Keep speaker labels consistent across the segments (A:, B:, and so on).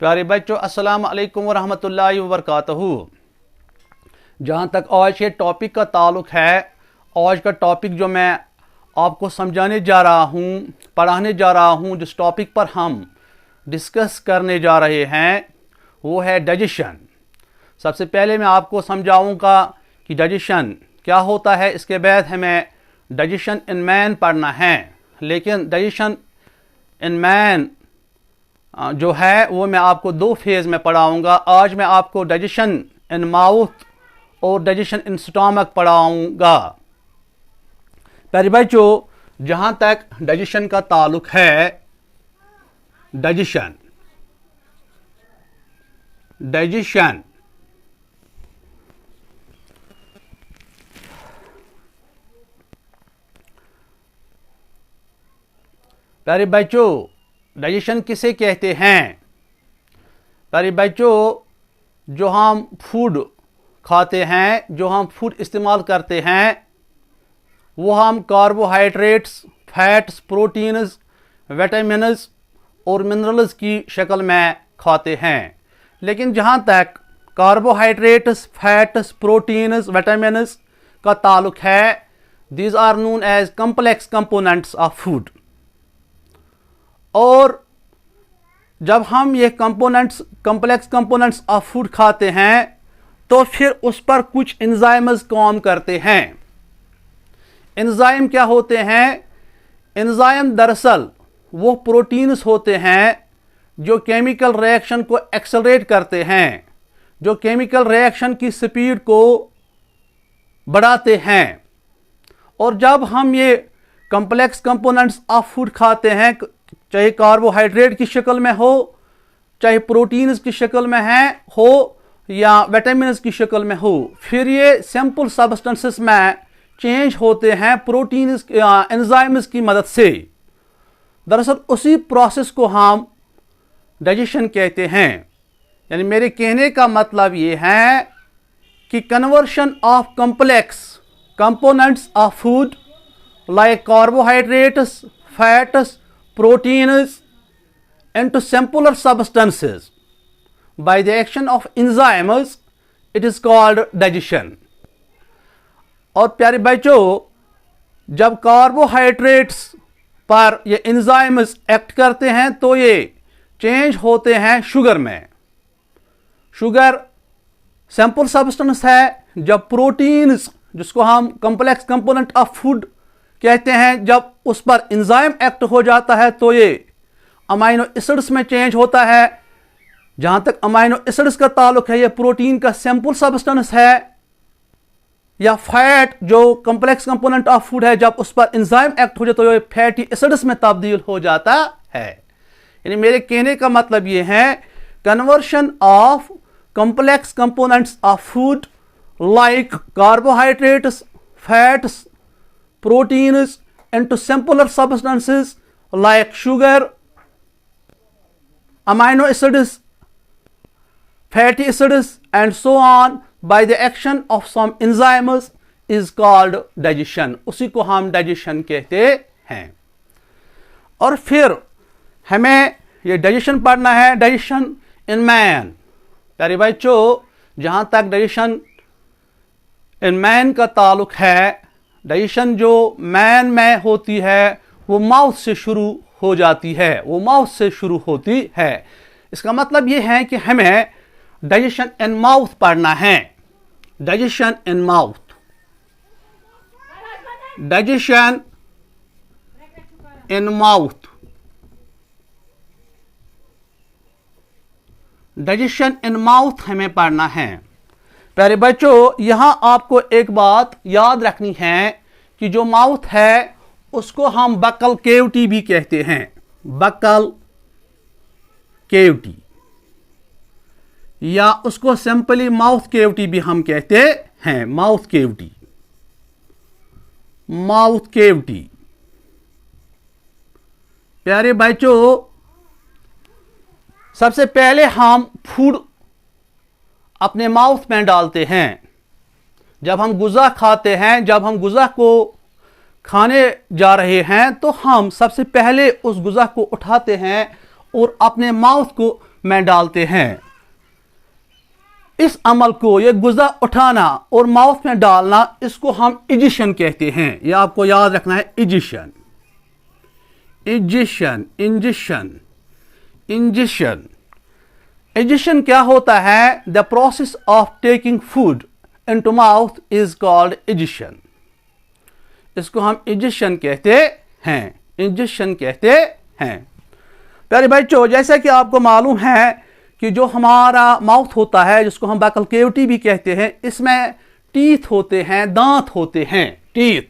A: प्यारे बच्चों, अस्सलाम वालेकुम वरहमतुल्लाहि वबरकातुहू। जहाँ तक आज के टॉपिक का ताल्लुक है, आज का टॉपिक जो मैं आपको समझाने जा रहा हूँ, पढ़ाने जा रहा हूँ, जिस टॉपिक पर हम डिस्कस करने जा रहे हैं वो है डाइजेशन। सबसे पहले मैं आपको समझाऊँगा कि डाइजेशन क्या होता है। इसके बाद हमें डाइजेशन इन मैन पढ़ना है, लेकिन डाइजेशन इन मैन जो है वो मैं आपको दो फेज़ में पढ़ाऊँगा। आज मैं आपको डाइजेशन इन माउथ और डाइजेशन इन स्टमक पढ़ाऊँगा। प्यारे बच्चों, जहाँ तक डाइजेशन का ताल्लुक है, डाइजेशन प्यारे बच्चों, डाइजेशन किसे कहते हैं? प्यारे बच्चों, जो हम फूड खाते हैं, जो हम फूड इस्तेमाल करते हैं, वो हम कार्बोहाइड्रेट्स, फैट्स, प्रोटीन्स, विटामिन्स और मिनरल्स की शक्ल में खाते हैं। लेकिन जहाँ तक कार्बोहाइड्रेट्स, फैट्स, प्रोटीन्स, विटामिन्स का ताल्लुक है, these are known as complex components of food. और जब हम ये कम्प्लेक्स कंपोनेंट्स ऑफ फूड खाते हैं तो फिर उस पर कुछ एंजाइम्स काम करते हैं। एंजाइम क्या होते हैं? एंजाइम दरअसल वो प्रोटीन्स होते हैं जो केमिकल रिएक्शन को एक्सेलरेट करते हैं, जो केमिकल रिएक्शन की स्पीड को बढ़ाते हैं। और जब हम ये कम्प्लेक्स कंपोनेंट्स ऑफ फूड खाते हैं, चाहे कार्बोहाइड्रेट की शक्ल में हो, चाहे प्रोटीन्स की शक्ल में हो या विटामिन्स की शक्ल में हो, फिर ये सिंपल सब्सटेंसेस में चेंज होते हैं प्रोटीन्स एंजाइम्स की मदद से। दरअसल उसी प्रोसेस को हम डाइजेशन कहते हैं। यानी मेरे कहने का मतलब ये है कि conversion of complex components of food like carbohydrates, fats, proteins into simpler substances by the action of enzymes, it is called digestion। और प्यारे बच्चों, जब कार्बोहाइड्रेट्स पर ये एंजाइम्स एक्ट करते हैं तो ये चेंज होते हैं शुगर में। शुगर सिंपल सब्सटेंस है। जब प्रोटीन्स, जिसको हम कम्प्लेक्स कंपोनेंट ऑफ फूड कहते हैं, जब उस पर एंजाइम एक्ट हो जाता है तो ये अमाइनो एसिड्स में चेंज होता है। जहां तक अमाइनो एसिड्स का ताल्लुक है, ये प्रोटीन का सिंपल सब्सटेंस है या फैट जो कम्प्लेक्स कंपोनेंट ऑफ फूड है, जब उस पर एंजाइम एक्ट हो जाता है तो ये फैटी एसिड्स में तब्दील हो जाता है। यानी मेरे कहने का मतलब ये है, conversion of complex components of food like carbohydrates, fats, proteins into simpler substances like sugar, amino acids, fatty acids and so on by the action of some enzymes is called digestion। उसी को हम digestion कहते हैं। और फिर हमें ये digestion पढ़ना है, digestion in man। प्यारे बच्चों, जहाँ तक digestion in man का ताल्लुक है, डाइजेशन जो मैन में होती है वो माउथ से शुरू हो जाती है, वो माउथ से शुरू होती है। इसका मतलब ये है कि हमें डाइजेशन इन माउथ पढ़ना है। Digestion in mouth, digestion in mouth, digestion in mouth हमें पढ़ना है। प्यारे बच्चों, यहां आपको एक बात याद रखनी है कि जो माउथ है उसको हम बकल केविटी भी कहते हैं। बकल केविटी या उसको सिंपली माउथ केविटी भी हम कहते हैं। Mouth cavity, mouth cavity. प्यारे बच्चों, सबसे पहले हम फूड अपने माउथ में डालते हैं। जब हम गुज़ा खाते हैं, जब हम गुज़ा को खाने जा रहे हैं तो हम सबसे पहले उस गुज़ा को उठाते हैं और अपने माउथ को में डालते हैं, इस अमल को, ये गुज़ा उठाना और माउथ में डालना, इसको हम इजेशन कहते हैं। ये आपको याद रखना है, egestion, egestion, injection, injection. Egestion क्या होता है? The process of taking food into mouth is called egestion. इसको हम इजेशन कहते हैं, इंजेक्शन कहते हैं। प्यारे बच्चों, जैसा कि आपको मालूम है कि जो हमारा माउथ होता है, जिसको हम बकल केविटी भी कहते हैं, इसमें टीथ होते हैं, दांत होते हैं, टीथ।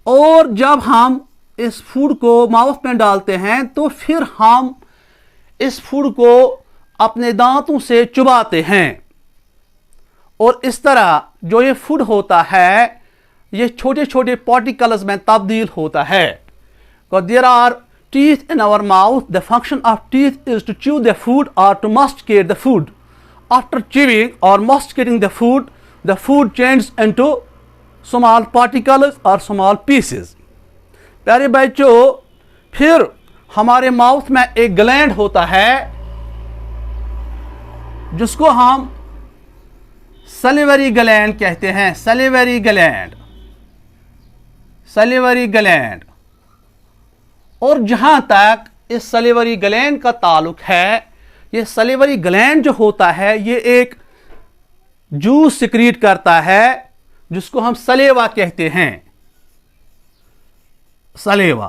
A: और जब हम इस फूड को माउथ में डालते हैं तो फिर हम इस फूड को अपने दांतों से चुबाते हैं, और इस तरह जो ये फूड होता है ये छोटे छोटे पार्टिकल्स में तब्दील होता है। There are teeth in our mouth. The function of teeth is to chew the food or to masticate the food. After chewing or masticating the food changes into small particles or small pieces. प्यारे बच्चों, फिर हमारे mouth में एक gland होता है जिसको हम सलिवरी ग्लैंड कहते हैं, सलिवरी ग्लैंड, सलिवरी ग्लैंड। और जहां तक इस सलिवरी ग्लैंड का ताल्लुक है, ये सलिवरी ग्लैंड जो होता है ये एक जूस सिक्रीट करता है जिसको हम सलेवा कहते हैं, सलेवा।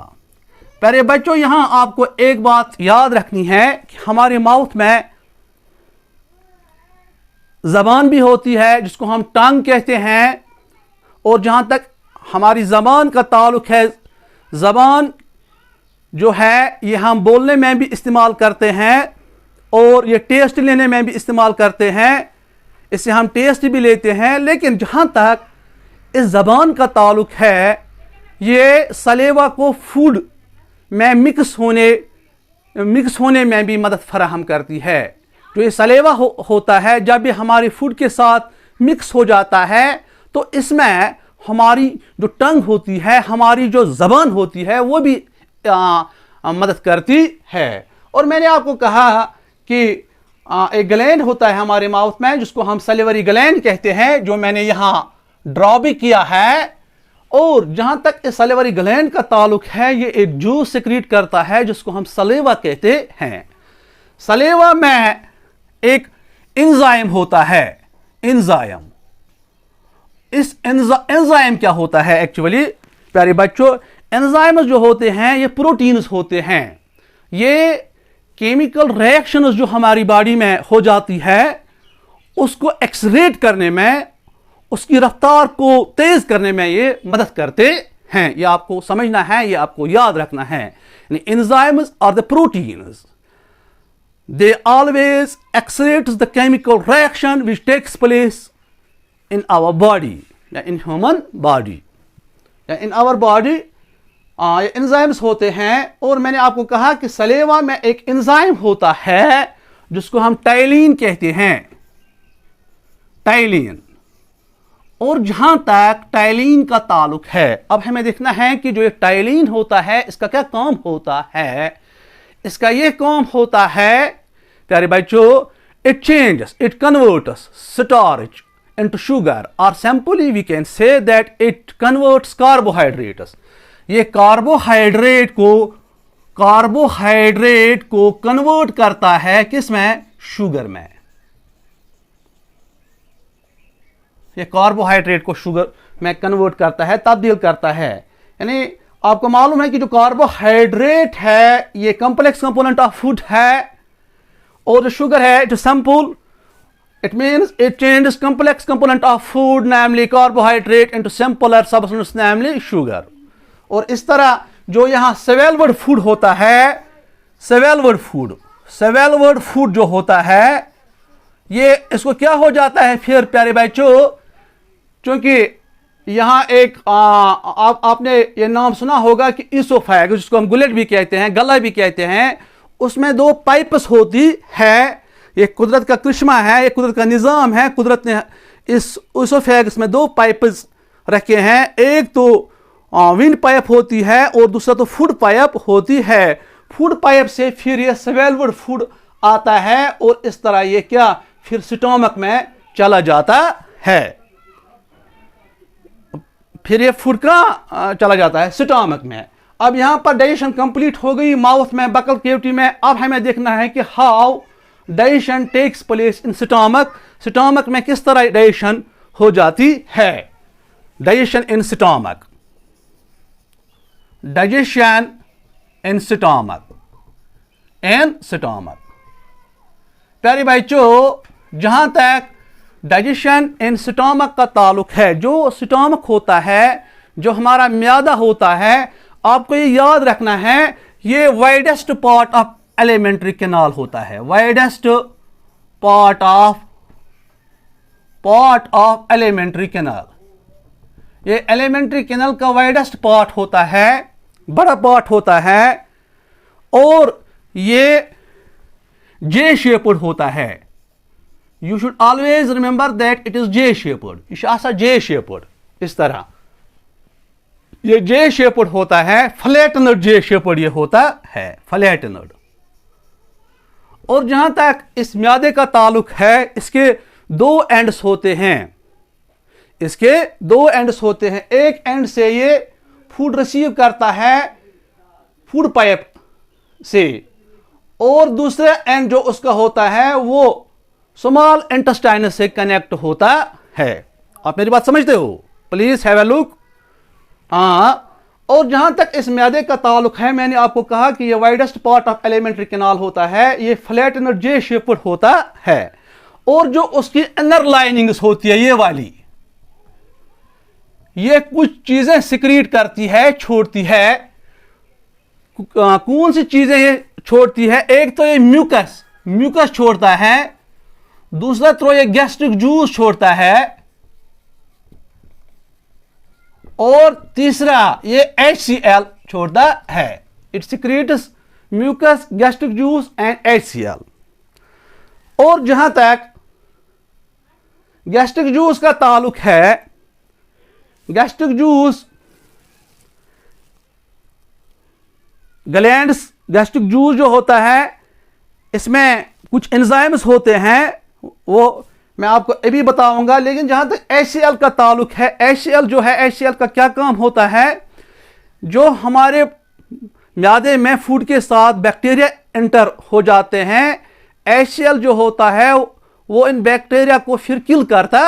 A: प्यारे बच्चों, यहां आपको एक बात याद रखनी है कि हमारे माउथ में जबान भी होती है जिसको हम टंग कहते हैं, और जहां तक हमारी जबान का ताल्लुक है, जबान जो है ये हम बोलने में भी इस्तेमाल करते हैं और ये टेस्ट लेने में भी इस्तेमाल करते हैं, इससे हम टेस्ट भी लेते हैं। लेकिन जहाँ तक इस ज़बान का ताल्लुक है, ये सलेवा को फूड में मिक्स होने में भी मदद फराहम करती है। जो ये सलेवा होता है, जब ये हमारे फूड के साथ मिक्स हो जाता है तो इसमें हमारी जो टंग होती है, हमारी जो ज़बान होती है, वो भी मदद करती है। और मैंने आपको कहा कि एक ग्लैंड होता है हमारे माउथ में जिसको हम सलिवरी ग्लैंड कहते हैं, जो मैंने यहाँ ड्रॉ भी किया है। और जहां तक इस सलिवरी ग्लैंड का ताल्लुक है, ये एक जूस सिक्रीट करता है जिसको हम सलेवा कहते हैं। सलेवा में एक एंजाइम होता है, एंजाइम। इस एंजाइम क्या होता है एक्चुअली प्यारे बच्चों? एंजाइम्स जो होते हैं ये प्रोटीन्स होते हैं। ये केमिकल रिएक्शंस जो हमारी बॉडी में हो जाती है उसको एक्सलेरेट करने में, उसकी रफ्तार को तेज करने में ये मदद करते हैं। ये आपको समझना है, ये आपको याद रखना है। Enzymes are the proteins, they always accelerates the chemical reaction which takes place in our body या इन ह्यूमन बॉडी या इन आवर बॉडी। ये एंजाइम्स होते हैं। और मैंने आपको कहा कि सलेवा में एक एंजाइम होता है जिसको हम टाइलिन कहते हैं, टाइलिन। और जहां तक टाइलिन का ताल्लुक है, अब हमें देखना है कि जो ये टाइलिन होता है इसका क्या काम होता है। इसका ये काम होता है प्यारे बच्चों, it changes, it converts starch into sugar, or simply we can say that it converts carbohydrates. ये कार्बोहाइड्रेट को कन्वर्ट करता है किस में? शुगर में। ये कार्बोहाइड्रेट को शुगर में कन्वर्ट करता है, तब्दील करता है। यानी आपको मालूम है कि जो कार्बोहाइड्रेट है ये कॉम्प्लेक्स कंपोनेंट ऑफ फूड है, और जो शुगर है जो simple, it means it changes complex component of food, namely carbohydrate, into simpler substance, namely sugar. और इस तरह जो यहाँ सेवेलवर्ड फूड होता है, सेवेलवर्ड फूड जो होता है, ये इसको क्या हो जाता है फिर प्यारे बच्चों, क्योंकि यहाँ एक आपने ये नाम सुना होगा कि इसोफेगस, जिसको हम गुलेट भी कहते हैं, गला भी कहते हैं, उसमें दो पाइप्स होती है। ये कुदरत का करिश्मा है, ये कुदरत का निज़ाम है। कुदरत ने इस इसोफेगस में दो पाइप्स रखे हैं, एक तो विंड पाइप होती है और दूसरा तो फूड पाइप होती है। फूड पाइप से फिर ये सेवेलवर्ड फूड आता है और इस तरह ये क्या फिर स्टोमक में चला जाता है, फिर ये फूड का चला जाता है स्टोमक में। अब यहां पर डाइजेशन कंप्लीट हो गई माउथ में, बकल केविटी में। अब हमें देखना है कि how digestion takes place in stomach, stomach में किस तरह डाइजेशन हो जाती है। Digestion in stomach, digestion in stomach, in stomach. प्यारे बच्चों, जहां तक डाइजेशन इन स्टोमक का ताल्लुक है, जो स्टोमक होता है, जो हमारा म्यादा होता है, आपको ये याद रखना है ये widest part of alimentary canal होता है, widest part of alimentary canal. ये एलिमेंट्री कैनाल का वाइडेस्ट पार्ट होता है, बड़ा पार्ट होता है, और ये जे शेप्ड होता है। You should always remember that it is J shaped, ये जे शेप्ड, इस तरह ये जे शेप्ड होता है, फ्लैटनड जे शेप्ड ये होता है, फ्लैटनड। और जहां तक इस म्यादे का ताल्लुक है, इसके दो एंड्स होते हैं, इसके दो एंड्स होते हैं। एक एंड से ये फूड रिसीव करता है फूड पाइप से, और दूसरा एंड जो उसका होता है वो स्मॉल इंटेस्टाइन से कनेक्ट होता है। आप मेरी बात समझते हो? Please have a look. और जहां तक इस म्यादे का ताल्लुक है, मैंने आपको कहा कि ये widest part of alimentary canal होता है, ये फ्लैटनड जे शेप्ड होता है, और जो उसकी इनर लाइनिंग्स होती है ये वाली, ये कुछ चीजें सिक्रीट करती है, छोड़ती है। कौन सी चीजें ये छोड़ती है? एक तो ये म्यूकस छोड़ता है, दूसरा तो ये गैस्ट्रिक जूस छोड़ता है, और तीसरा ये HCl छोड़ता है। It secretes mucus, gastric juice and HCl। और जहां तक गैस्ट्रिक जूस का ताल्लुक है, gastric juice glands, gastric juice जो होता है इसमें कुछ एंजाइम्स होते हैं, वो मैं आपको अभी बताऊंगा। लेकिन जहां तक HCl का ताल्लुक है, HCl जो है, HCl का क्या काम होता है? जो हमारे म्यादे में फूड के साथ बैक्टीरिया एंटर हो जाते हैं, HCl जो होता है वो इन बैक्टीरिया को फिर किल करता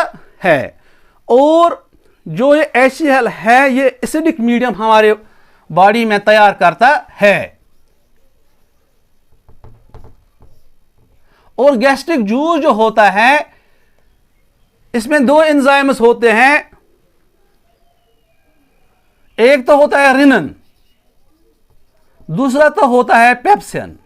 A: है। और जो ये HCl है, ये एसिडिक मीडियम हमारे बॉडी में तैयार करता है। और गैस्ट्रिक जूस जो होता है, इसमें दो एंजाइम्स होते हैं। एक तो होता है रिनन, दूसरा तो होता है पेप्सिन।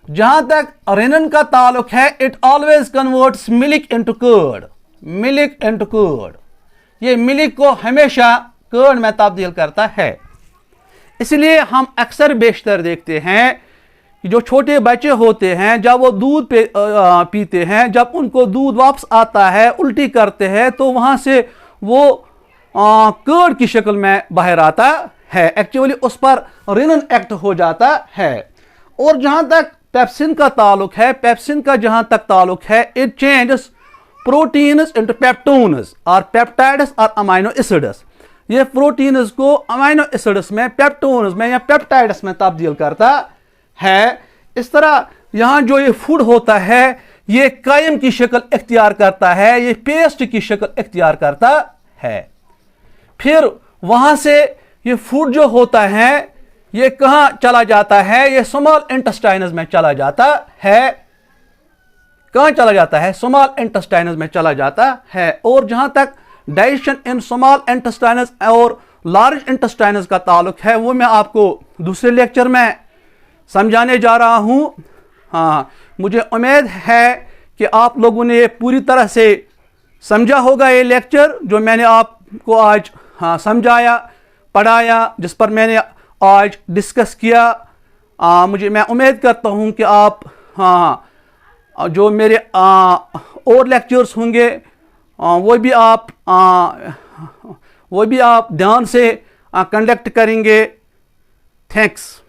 A: जहां तक रिनन का ताल्लुक है, it always converts milk into curd, milk into curd. ये मिल्क को हमेशा कर्ड में तब्दील करता है। इसलिए हम अक्सर बेशतर देखते हैं जो छोटे बच्चे होते हैं, जब वो दूध पीते हैं, जब उनको दूध वापस आता है, उल्टी करते हैं, तो वहां से वो कर्ड की शक्ल में बाहर आता है। एक्चुअली उस पर रिनन एक्ट हो जाता है। और जहां तक पेप्सिन का ताल्लुक है, पेप्सिन का जहां तक ताल्लुक है, it changes proteins into peptones और पेप्टाइड्स और अमाइनो एसिड्स। ये प्रोटीन्स को अमाइनो एसिड्स में, पेप्टोन्स में या पेप्टाइड्स में तब्दील करता है। इस तरह यहां जो ये फूड होता है, ये कायम की शक्ल इख्तियार करता है, ये पेस्ट की शक्ल इख्तियार करता है। फिर वहां से ये फूड जो होता है, ये कहां चला जाता है? ये स्मॉल इंटेस्टाइन्स में चला जाता है। कहां चला जाता है? स्मॉल इंटेस्टाइन्स में चला जाता है। और जहां तक डाइजेशन इन स्मॉल इंटेस्टाइन्स और लार्ज इंटेस्टाइन्स का ताल्लुक है, वो मैं आपको दूसरे लेक्चर में समझाने जा रहा हूं। हाँ, मुझे उम्मीद है कि आप लोगों ने पूरी तरह से समझा होगा ये लेक्चर जो मैंने आपको आज समझाया, पढ़ाया, जिस पर मैंने आज डिस्कस किया। मैं उम्मीद करता हूं कि आप जो मेरे और लेक्चर्स होंगे वो भी आप ध्यान से कंडक्ट करेंगे। थैंक्स।